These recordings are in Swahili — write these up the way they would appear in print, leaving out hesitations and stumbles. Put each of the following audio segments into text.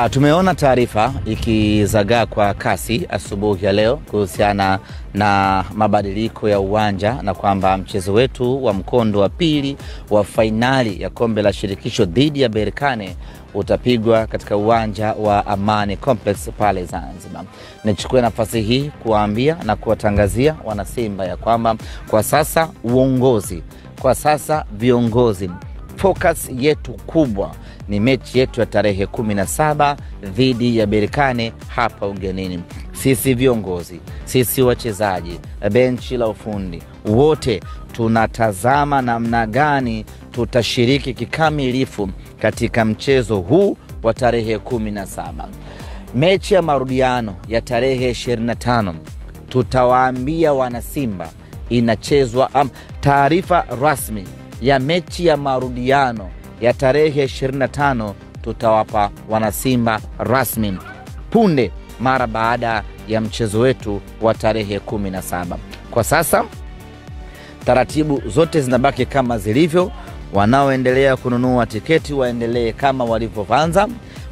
Tumeona taarifa ikizagaa kwa kasi asubuhi ya leo kuhusiana na mabadiliko ya uwanja na kwamba mchezo wetu wa mkondo wa pili wa fainali ya kombe la shirikisho dhidi ya Berkane utapigwa katika uwanja wa Amani Complex pale Zanzibar. Nichukue nafasi hii kuwaambia na kuwatangazia wana Simba ya kwamba kwa sasa uongozi, kwa sasa viongozi, focus yetu kubwa ni mechi yetu ya tarehe 17 dhidi ya Berkane hapa ugenini. Sisi viongozi, sisi wachezaji, benchi la ufundi, wote tunatazama namna gani tutashiriki kikamilifu katika mchezo huu wa tarehe 17. Mechi ya marudiano ya tarehe 25 tutawaambia wana Simba inachezwa. Taarifa rasmi ya mechi ya marudiano ya tarehe 25 tutawapa wana Simba rasmi punde mara baada ya mchezo wetu wa tarehe 17. Kwa sasa taratibu zote zinabaki kama zilivyo. Wanaoendelea kununua tiketi waendelee kama walivyoanza,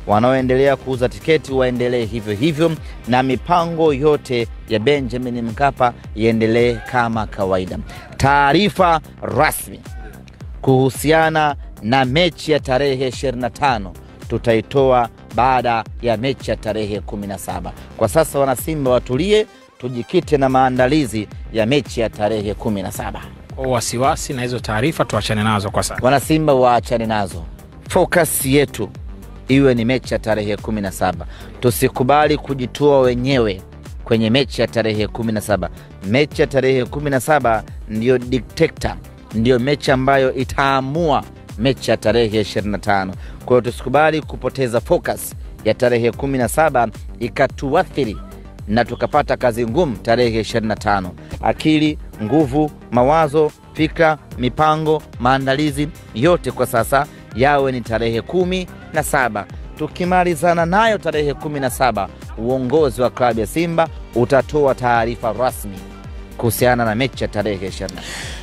wanaoendelea kuuza tiketi waendelee hivyo hivyo, na mipango yote ya Benjamin Mkapa iendelee kama kawaida. Taarifa rasmi kuhusiana na mechi ya tarehe 25 tutaitoa baada ya mechi ya tarehe 17. Kwa sasa wana Simba watulie, tujikite na maandalizi ya mechi ya tarehe 17. Wasiwasi na hizo taarifa tuachane nazo kwa sasa. Wana Simba waachane nazo. Focus yetu iwe ni mechi ya tarehe 17. Tusikubali kujitoa wenyewe kwenye mechi ya tarehe 17. Mechi ya tarehe 17 ndio dictator, ndio mechi ambayo itaamua mechi ya tarehe 25. Kwa hiyo tusikubali kupoteza focus ya tarehe 17 ikatuathiri na tukapata kazi ngumu tarehe 25. Akili, nguvu, mawazo, fikra, mipango, maandalizi yote kwa sasa yawe ni tarehe 17. Tukimalizana nayo tarehe 17, uongozi wa klabu ya Simba utatoa taarifa rasmi kuhusiana na mechi ya tarehe 20.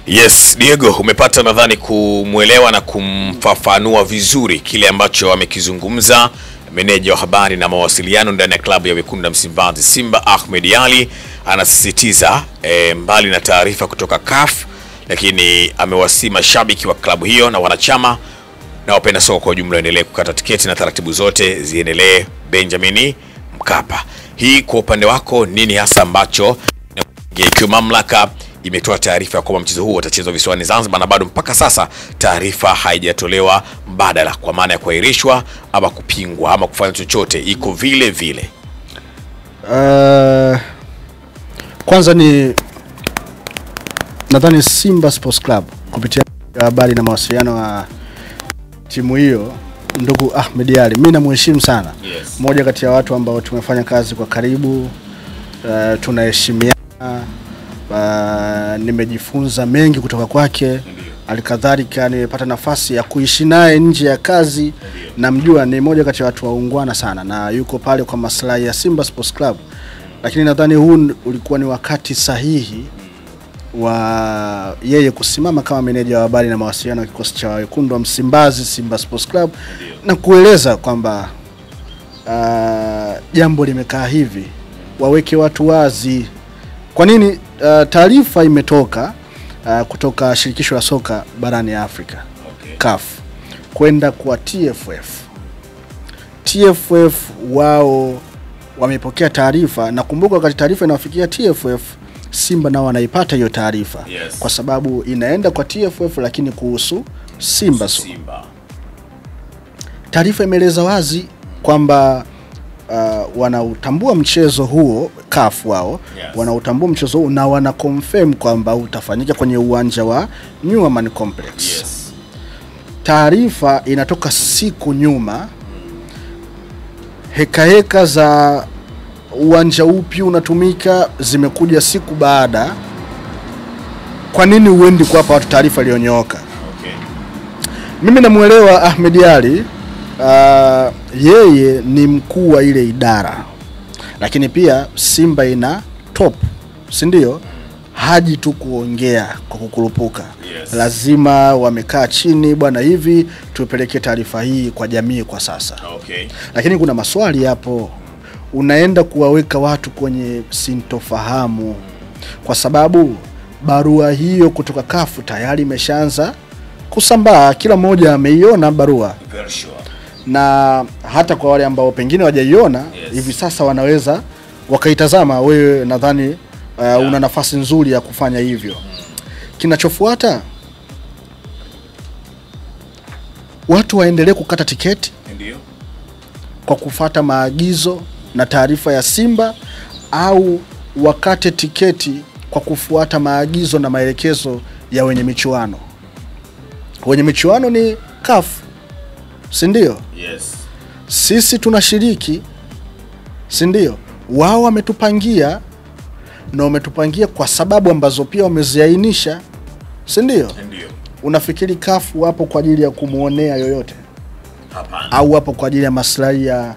Yes, Diego, umepata nadhani kumuelewa na kumfafanua vizuri kile ambacho amekizungumza meneja wa habari na mawasiliano ndani ya klabu ya Wekundu wa Msimbazi Simba Ahmed Ally. Anasisitiza mbali na taarifa kutoka CAF, lakini amewasihi mashabiki wa klabu hiyo na wanachama na wapenda soka kwa ujumla endelee kukata tiketi na taratibu zote ziendelee Benjamin Mkapa. Hii kwa upande wako nini hasa ambacho ikiwa mamlaka imetoa taarifa kwamba mchezo huu utachezwa visiwani Zanzibar na bado mpaka sasa taarifa haijatolewa mbadala kwa maana ya kuahirishwa ama kupingwa ama kufanya chochote, iko vile vile? Kwanza ni nadhani Simba Sports Club kupitia habari na mawasiliano wa timu hiyo, ndugu Ahmed Ally, mimi namheshimu sana. Yes. Mmoja kati ya watu ambao tumefanya kazi kwa karibu, tunaheshimiana. Nimejifunza mengi kutoka kwake. Alikadhalika nimepata nafasi ya kuishi naye nje ya kazi. Namjua ni mmoja kati ya watu waungwana sana na yuko pale kwa maslahi ya Simba Sports Club. Lakini nadhani huu ulikuwa ni wakati sahihi wa yeye kusimama kama meneja wa habari na mawasiliano wa kikosi cha Wekundu wa Msimbazi Simba Sports Club na kueleza kwamba jambo limekaa hivi, waweke watu wazi. Kwa nini taarifa imetoka kutoka shirikisho la soka barani Afrika, CAF, kwenda kwa TFF. TFF wao wamepokea taarifa, na kumbuka wakati taarifa inawafikia TFF, Simba nao wanaipata hiyo taarifa. Yes. Kwa sababu inaenda kwa TFF lakini kuhusu Simba. Taarifa imeeleza wazi kwamba wanautambua mchezo huo, CAF wao. Yes. Wanautambua mchezo huo na wana confirm kwamba utafanyika kwenye uwanja wa New Amaan Complex. Yes. Taarifa inatoka siku nyuma. Heka za uwanja upi unatumika zimekuja siku baada. Kwa nini uendi kuwapa watu taarifa iliyonyooka? Okay. Mimi namuelewa Ahmed Ally. Yeye ni mkuu wa ile idara, lakini pia Simba ina top, si ndio? Haji tu kuongea kwa kukurupuka. Lazima wamekaa chini, bwana, hivi tupeleke taarifa hii kwa jamii kwa sasa. Lakini kuna maswali hapo, unaenda kuwaweka watu kwenye sintofahamu, kwa sababu barua hiyo kutoka kafu tayari imeshaanza kusambaa, kila mmoja ameiona barua. Na hata kwa wale ambao pengine hawajaiona hivi sasa wanaweza wakaitazama. Wewe nadhani una nafasi nzuri ya kufanya hivyo. Kinachofuata, watu waendelee kukata tiketi kwa kufuata maagizo na taarifa ya Simba, au wakate tiketi kwa kufuata maagizo na maelekezo ya wenye michuano. Wenye michuano ni CAF, si ndio? Sisi tunashiriki, si ndio? Wao wametupangia, na wametupangia kwa sababu ambazo pia wameziainisha, si ndio? Unafikiri CAF wapo kwa ajili ya kumuonea yoyote? Hapana. Au wapo kwa ajili ya maslahi ya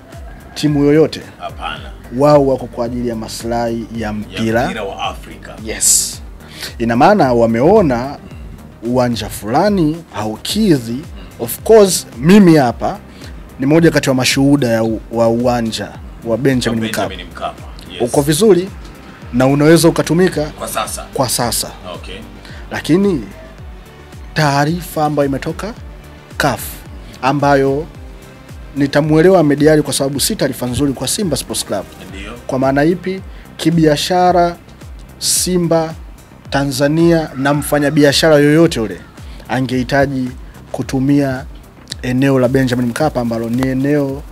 timu yoyote? Hapana. Wao wako kwa ajili ya maslahi ya mpira wa Afrika. Yes. Ina maana wameona uwanja fulani haukidhi. Of course mimi hapa ni moja kati wa mashuhuda wa uwanja wa Benjamin Mkapa. Uko vizuri na unaweza ukatumika kwa sasa. Lakini taarifa ambayo imetoka CAF, ambayo nitamuelewa Mediali kwa sababu si taarifa nzuri kwa Simba Sports Club. Kwa maana ipi? Kibiashara, Simba Tanzania na mfanyabiashara yoyote ule angehitaji kutumia eneo la Benjamin Mkapa, ambalo ni eneo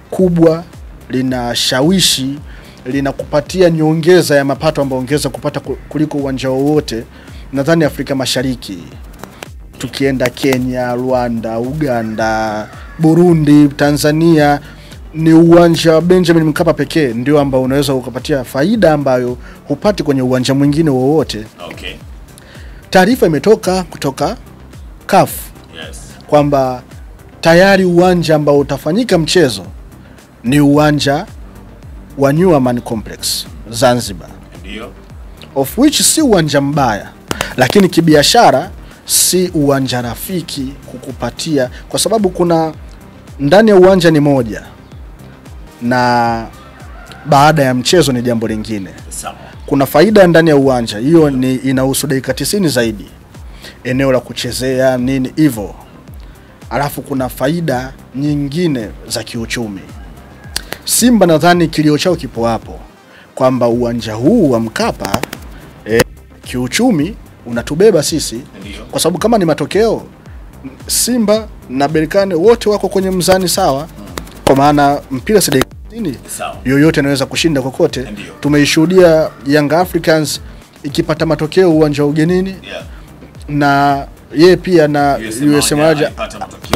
kubwa, linashawishi, linakupatia nyongeza ya mapato ambayo ongeza kupata kuliko uwanja wowote nadhani Afrika Mashariki. Tukienda Kenya, Rwanda, Uganda, Burundi, Tanzania, ni uwanja wa Benjamin Mkapa pekee ndio ambao unaweza ukapatia faida ambayo hupati kwenye uwanja mwingine wowote. Taarifa imetoka kutoka CAF kwamba tayari uwanja ambao utafanyika mchezo ni uwanja wa New Amaan Complex Zanzibar. Of which si uwanja mbaya, lakini kibiashara si uwanja rafiki kukupatia, kwa sababu kuna ndani ya uwanja ni moja na baada ya mchezo ni jambo lingine. Kuna faida ndani ya uwanja, hiyo ni inahusu dakika 90 zaidi, eneo la kuchezea nini hivyo. Alafu kuna faida nyingine za kiuchumi. Simba nadhani kilio chao kipo hapo kwamba uwanja huu wa Mkapa kiuchumi unatubeba sisi. Kwa sababu kama ni matokeo, Simba na Berkane wote wako kwenye mzani sawa. Kwa maana mpira si dakika 90, yoyote anaweza kushinda kokote. Tumeishuhudia Young Africans ikipata matokeo uwanja wa ugenini, na yeye pia na USM Alger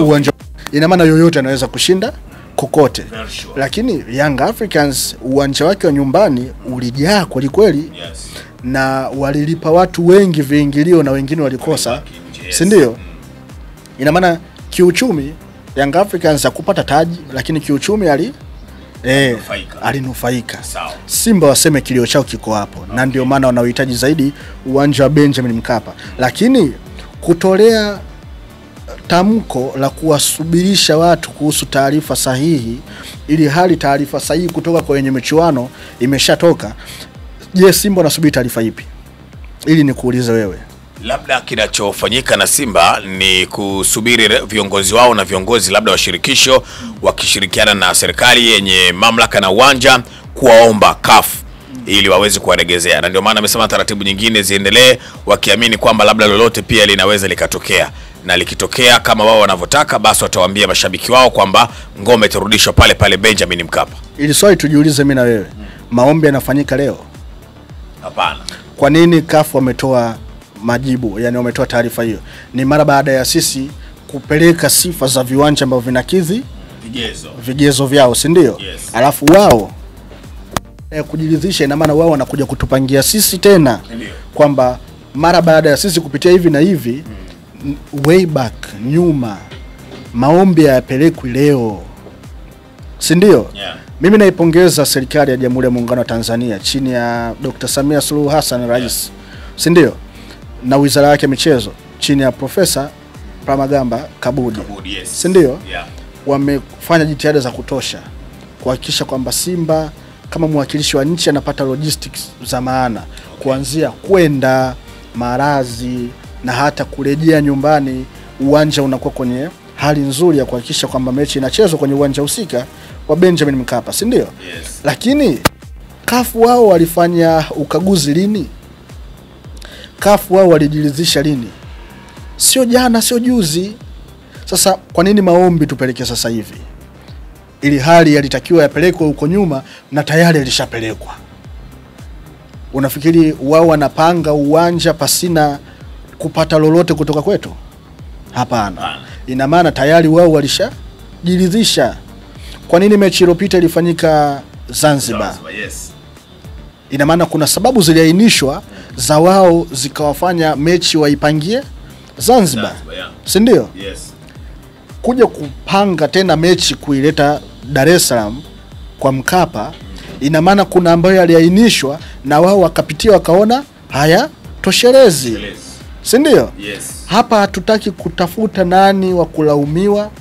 uwanja, ina maana yoyote anaweza kushinda kokote. Lakini Young Africans uwanja wake wa nyumbani ulijaa kweli kweli, na walilipa watu wengi viingilio na wengine walikosa, si ndio? Ina maana kiuchumi Young Africans hakupata taji, lakini kiuchumi alinufaika. Simba waseme kilio chao kiko hapo, na ndio maana wanahitaji zaidi uwanja wa Benjamin Mkapa. Lakini kutolea tamko la kuwasubirisha watu kuhusu taarifa sahihi, ili hali taarifa sahihi kutoka kwa wenye michuano imeshatoka. Je, Simba wanasubiri taarifa ipi? Ili nikuulize wewe. Labda kinachofanyika na Simba ni kusubiri viongozi wao na viongozi labda wa shirikisho wakishirikiana na serikali yenye mamlaka na uwanja kuwaomba CAF ili waweze kuwaregezea. Na ndio maana amesema taratibu nyingine ziendelee, wakiamini kwamba labda lolote pia linaweza likatokea, na likitokea kama wao wanavyotaka, basi watawaambia mashabiki wao kwamba ngome itarudishwa pale pale Benjamin Mkapa. Ili swali tujiulize mimi na wewe, maombi yanafanyika leo? Hapana. Kwa nini CAF wametoa majibu, yani wametoa taarifa hiyo? Ni mara baada ya sisi kupeleka sifa za viwanja ambavyo vinakidhi vigezo vyao, si ndio? Alafu wao kujiridhisha, ina maana wao wanakuja kutupangia sisi tena kwamba mara baada ya sisi kupitia hivi na hivi, way back nyuma, maombi yapelekwe leo, si ndio? Mimi naipongeza serikali ya Jamhuri ya Muungano wa Tanzania chini ya Dr. Samia Suluhu Hassan Rais, si ndio, na wizara yake michezo. chini ya Profesa Palamagamba Kabudi. Yes. Si ndio? Yeah. Wamefanya jitihada za kutosha kuhakikisha kwamba Simba kama mwakilishi wa nchi anapata logistics za maana, kuanzia kwenda marazi na hata kurejea nyumbani, uwanja unakuwa kwenye hali nzuri ya kuhakikisha kwamba mechi inachezwa kwenye uwanja husika wa Benjamin Mkapa, si ndio? Yes. Lakini CAF wao walifanya ukaguzi lini? CAF wao walijiridhisha lini? Sio jana, sio juzi. Sasa kwa nini maombi tupeleke sasa hivi? Ili hali yalitakiwa yapelekwe huko nyuma na tayari yalishapelekwa. Unafikiri wao wanapanga uwanja pasina kupata lolote kutoka kwetu? Hapana. Ina maana tayari wao walishajiridhisha. Kwa nini mechi iliyopita ilifanyika Zanzibar? Yes. Ina maana kuna sababu ziliainishwa za wao zikawafanya mechi waipangie Zanzibar. Yeah. Si ndio? Yes. Kuja kupanga tena mechi kuileta Dar es Salaam kwa Mkapa, ina maana kuna ambayo yaliainishwa na wao wakapitia wakaona haya toshelezi. Si ndio? Yes. Hapa hatutaki kutafuta nani wa kulaumiwa,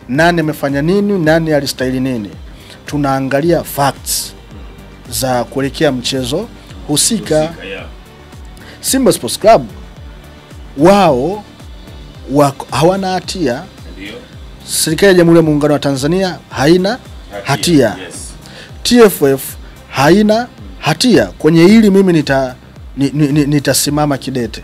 nani amefanya nini, nani alistahili nini. Tunaangalia facts za kuelekea mchezo husika. Yeah. Simba Sports Club wao hawana hatia. Ndio. Serikali ya Jamhuri ya Muungano wa Tanzania haina hatia. Yes. TFF haina hatia. Kwenye hili mimi nitasimama kidete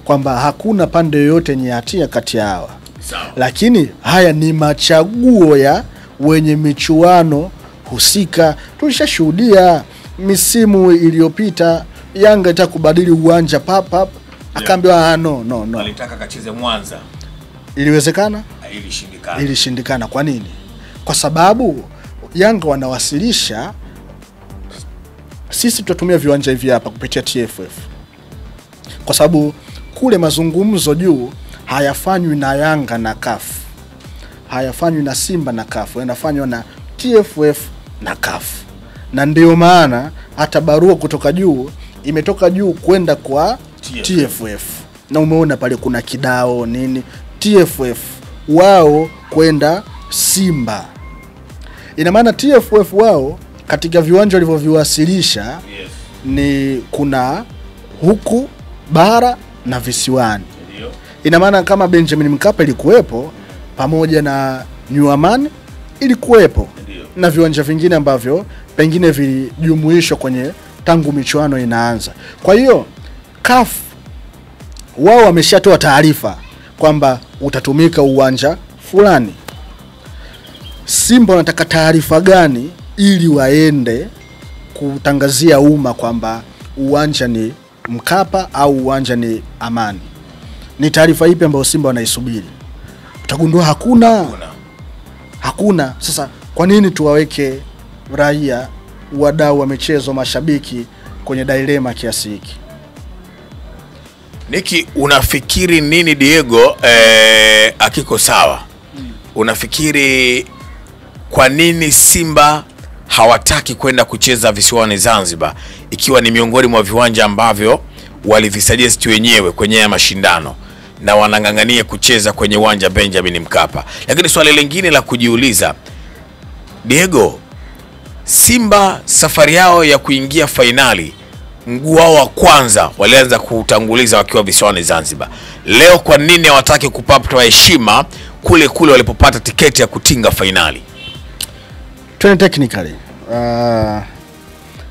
kwamba hakuna pande yoyote yenye hatia kati ya hawa. Sawa. Lakini haya ni machaguo ya wenye michuano husika. Tulishashuhudia misimu iliyopita Yanga itakubadili uwanja pap akaambiwa no. Walitaka kacheze Mwanza. Iliwezekana? Ilishindikana. Ilishindikana. Kwa nini? Kwa sababu Yanga wanawasilisha sisi tutatumia viwanja hivi hapa kupitia TFF. Kwa sababu kule mazungumzo juu hayafanywi na Yanga na CAF. Hayafanywi na Simba na CAF, yanafanywa na TFF na CAF. Na ndio maana hata barua kutoka juu imetoka juu kwenda kwa TFF. Na umeona pale kuna kidao nini, TFF wao kwenda Simba. Ina maana TFF wao katika viwanja walivyoviwasilisha, Yes. ni kuna huku bara na visiwani. Ndio. Ina maana kama Benjamin Mkapa ilikuwepo pamoja na New Aman ilikuwepo, na viwanja vingine ambavyo pengine vilijumuishwa kwenye tangu michuano inaanza. Kwa hiyo CAF wao wameshatoa taarifa kwamba utatumika uwanja fulani. Simba wanataka taarifa gani ili waende kutangazia umma kwamba uwanja ni Mkapa au uwanja ni Amani? Ni taarifa ipi ambayo Simba wanaisubiri? Utagundua hakuna. Sasa kwa nini tuwaweke raia, wadau wa michezo, mashabiki kwenye dilema kiasi hiki? Niki, unafikiri nini Diego akiko sawa? Unafikiri kwa nini Simba hawataki kwenda kucheza visiwani Zanzibar, ikiwa ni miongoni mwa viwanja ambavyo walivisuggest wenyewe kwenye ya mashindano, na wanangangania kucheza kwenye uwanja Benjamin Mkapa? Lakini swali lingine la kujiuliza Diego, Simba safari yao ya kuingia fainali, mguu wao wa kwanza walianza kutanguliza wakiwa visiwani Zanzibar. Leo kwa nini hawataki kupata heshima kule walipopata tiketi ya kutinga fainali? Technically,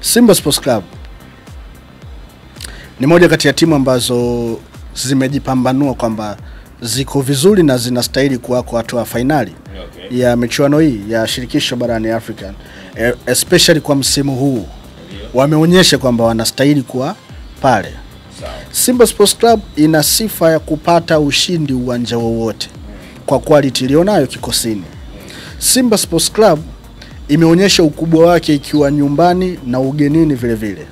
Simba Sports Club ni moja kati ya timu ambazo zimejipambanua kwamba ziko vizuri na zinastahili kuwa kwa hatua fainali ya michuano hii ya shirikisho barani Afrika, especially kwa msimu huu. Wameonyesha kwamba wanastahili kuwa pale. Simba Sports Club ina sifa ya kupata ushindi uwanja wowote kwa quality ilionayo kikosini. Simba Sports Club imeonyesha ukubwa wake ikiwa nyumbani na ugenini vile vile.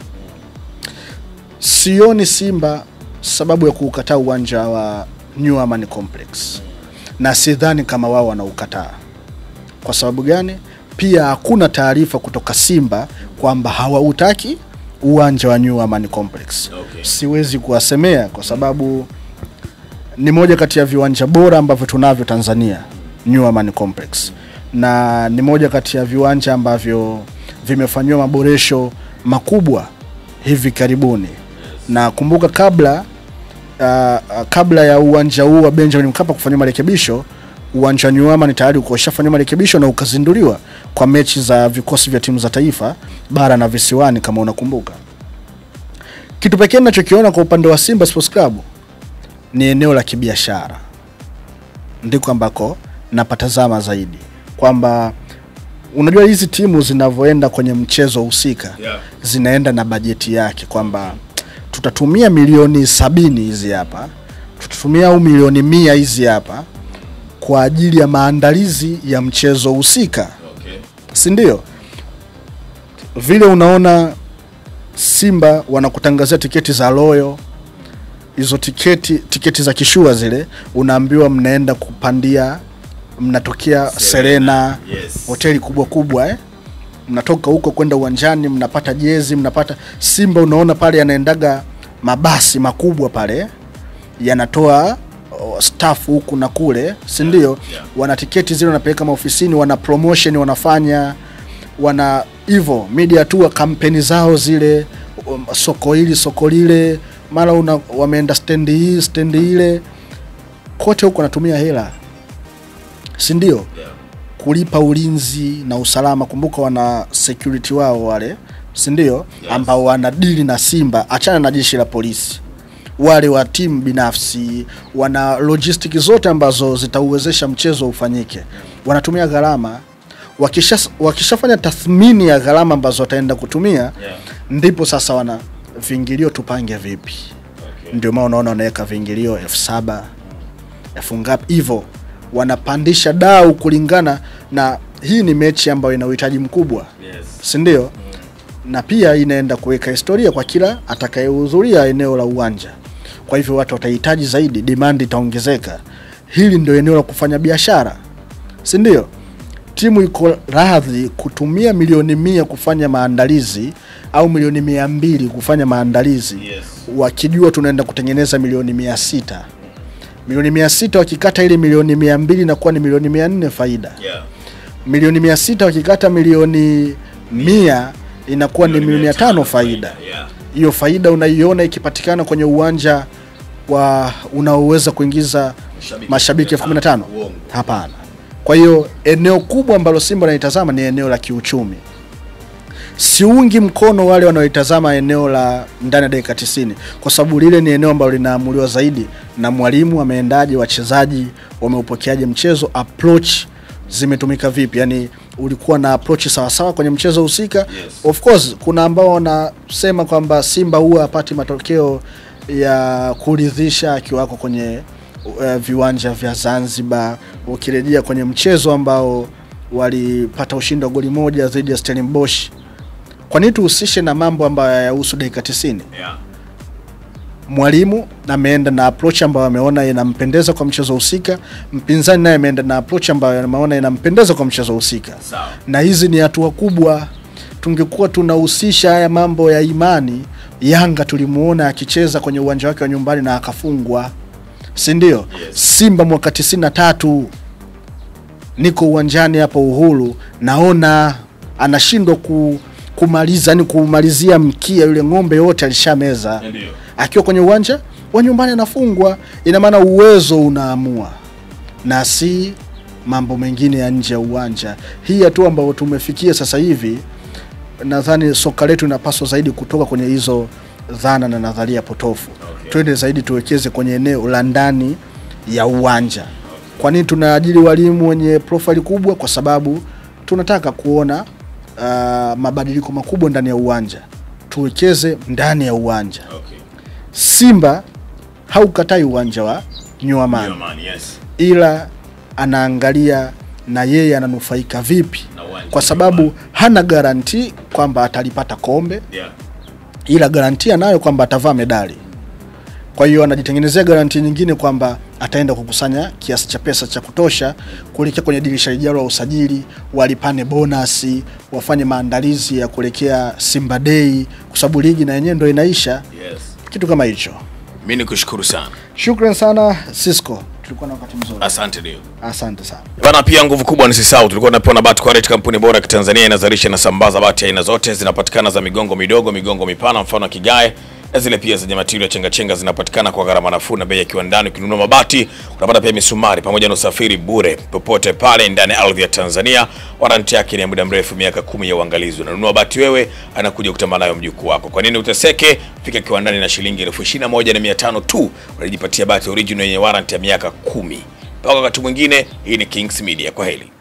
Sioni Simba sababu ya kuukataa uwanja wa New Aman Complex, na sidhani kama wao wanaukataa. Kwa sababu gani? Pia hakuna taarifa kutoka Simba kwamba hawautaki uwanja wa New Aman Complex. Siwezi kuwasemea kwa sababu ni moja kati ya viwanja bora ambavyo tunavyo Tanzania, New Amani Complex, na ni moja kati ya viwanja ambavyo vimefanywa maboresho makubwa hivi karibuni. Na kumbuka kabla ya uwanja huu wa Benjamin Mkapa kufanywa marekebisho, uwanja New Amani tayari ukashafanywa marekebisho na ukazinduliwa kwa mechi za vikosi vya timu za taifa bara na visiwani kama unakumbuka. Kitu pekee ninachokiona kwa upande wa Simba Sports Club ni eneo la kibiashara. Ndiko ambako napatazama zaidi kwamba unajua hizi timu zinavyoenda kwenye mchezo husika, zinaenda na bajeti yake kwamba tutatumia milioni 70 hizi hapa, tutatumia au milioni 100 hizi hapa kwa ajili ya maandalizi ya mchezo husika. Si ndio? Vile unaona Simba wanakutangazia tiketi za Royal, hizo tiketi za kishua zile, unaambiwa mnaenda kupandia, mnatokea Serena, hoteli kubwa mnatoka huko kwenda uwanjani, mnapata jezi, mnapata. Simba unaona pale yanaendaga mabasi makubwa pale, yanatoa staff huku na kule, si ndio? Wana tiketi zile wanapeleka maofisini, wana promotion wanafanya, wana hivyo media tour, kampeni zao zile, soko hili soko lile, mara wameenda stand hii stand ile, kote huko wanatumia hela, si ndio? Kulipa ulinzi na usalama. Kumbuka wana security wao wale, si ndio? Ambao wanadili na Simba, achana na jeshi la polisi, wale wa timu binafsi, wana logistics zote ambazo zitauwezesha mchezo ufanyike. Wanatumia gharama. Wakishafanya tathmini ya gharama ambazo wataenda kutumia, ndipo sasa wana viingilio tupange vipi. Ndio maana unaona wanaweka viingilio 7,000, 1000 ngapi hivyo, wanapandisha dau kulingana na hii ni mechi ambayo ina uhitaji mkubwa, si ndio? Na pia inaenda kuweka historia kwa kila atakayehudhuria eneo la uwanja. Kwa hivyo watu watahitaji zaidi, demand itaongezeka. Hili ndio eneo la kufanya biashara, si ndio? Timu iko radhi kutumia milioni 100 kufanya maandalizi au milioni 200 kufanya maandalizi, wakijua tunaenda kutengeneza milioni 600. Milioni 600 wakikata ile milioni 200 inakuwa ni milioni 400 faida. Milioni 600 wakikata milioni 100 inakuwa ni milioni 500 faida. Hiyo faida unaiona ikipatikana kwenye uwanja wa unaoweza kuingiza mashabiki 15,000? Hapana. Kwa hiyo eneo kubwa ambalo Simba anaitazama ni eneo la kiuchumi. Siungi mkono wale wanaoitazama eneo la ndani ya dakika 90, kwa sababu lile ni eneo ambalo linaamuliwa zaidi na mwalimu ameendaje, wachezaji wameupokeaje mchezo, approach zimetumika vipi. Yani ulikuwa na approach sawa sawa kwenye mchezo husika. Of course kuna ambao wanasema kwamba Simba huwa hapati matokeo ya kuridhisha akiwako kwenye viwanja vya Zanzibar. Ukirejea kwenye mchezo ambao walipata ushindi wa goli 1 dhidi ya Stellenbosch, kwa nini tuhusishe na mambo ambayo hayahusu dakika 90? Mwalimu ameenda na approach ambayo ameona inampendeza kwa mchezo husika, mpinzani naye ameenda na approach ambayo ameona inampendeza kwa mchezo husika. Na hizi ni hatua kubwa. Tungekuwa tunahusisha haya mambo ya imani, Yanga tulimuona akicheza kwenye uwanja wake wa nyumbani na akafungwa, si ndio? Simba mwaka 93 niko uwanjani hapo Uhuru, naona anashindwa kumaliza, yani kumalizia mkia, yule ng'ombe yote alishameza. Akiwa kwenye uwanja wa nyumbani anafungwa. Ina maana uwezo unaamua na si mambo mengine ya nje ya uwanja. Hii hatua ambayo tumefikia sasa hivi, nadhani soka letu inapaswa zaidi kutoka kwenye hizo dhana na nadharia potofu. Twende zaidi tuwekeze kwenye eneo la ndani ya uwanja. Kwa nini tunaajiri walimu wenye profile kubwa? Kwa sababu tunataka kuona mabadiliko makubwa ndani ya uwanja. Tuwekeze ndani ya uwanja. Simba haukatai uwanja wa New Amani, ila anaangalia na yeye ananufaika vipi, kwa sababu hana guarantee kwamba atalipata kombe, ila guarantee anayo kwamba atavaa medali. Kwa hiyo anajitengenezea guarantee nyingine kwamba ataenda kukusanya kiasi cha pesa cha kutosha kuelekea kwenye dirisha lijalo la usajili, walipane bonus, wafanye maandalizi ya kuelekea Simba Day, kwa sababu ligi na yenyewe ndio inaisha. Kitu kama hicho. Mimi nikushukuru sana. Shukran sana Cisco. Tulikuwa na wakati mzuri. Asante Dio. Asante sana. Bana, pia nguvu kubwa nisisahau, tulikuwa tunapewa Bati Quality, kampuni bora ya Tanzania, inazalisha na sambaza bati aina zote, zinapatikana za migongo midogo, migongo mipana, mfano kigae, na zile pia zenye material chenga zinapatikana kwa gharama nafuu na bei ya kiwandani. Ukinunua mabati unapata pia misumari pamoja na usafiri bure popote pale ndani ya ardhi ya Tanzania. Warranty yake ni ya muda mrefu, miaka 10 ya uangalizi. Unanunua bati wewe, anakuja kutamba nayo mjukuu wako. Kwa nini uteseke? Fika kiwandani na shilingi 21,500 tu unajipatia bati original yenye warranty ya miaka 10. Mpaka wakati mwingine, hii ni Kings Media. Kwa heri.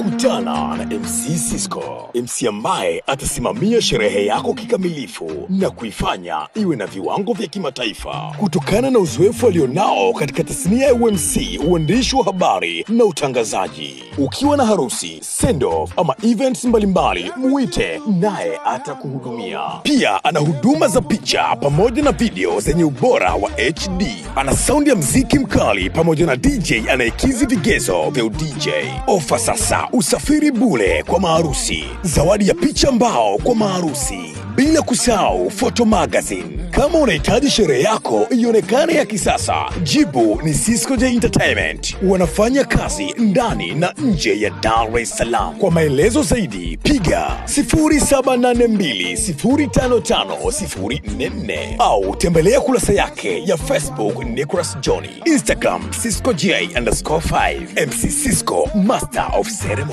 Kutana na MC Cisco, MC ambaye atasimamia sherehe yako kikamilifu na kuifanya iwe na viwango vya kimataifa. Kutokana na uzoefu alionao katika tasnia ya UMC, uandishi wa habari na utangazaji. Ukiwa na harusi, send off ama events mbalimbali, muite naye atakuhudumia. Pia ana huduma za picha pamoja na video zenye ubora wa HD. Ana sound ya mziki mkali pamoja na DJ anayekizi vigezo vya DJ. Ofa sasa, usafiri bure kwa maharusi, zawadi ya picha mbao kwa maharusi, bila kusahau photo magazine. Kama unahitaji sherehe yako ionekane ya kisasa, jibu ni Cisco J Entertainment. Wanafanya kazi ndani na nje ya Dar es Salaam. Kwa maelezo zaidi piga 0782055044 au tembelea kurasa yake ya Facebook Nicholas Johnny, Instagram Cisco J_5. MC Cisco, Master of Ceremony.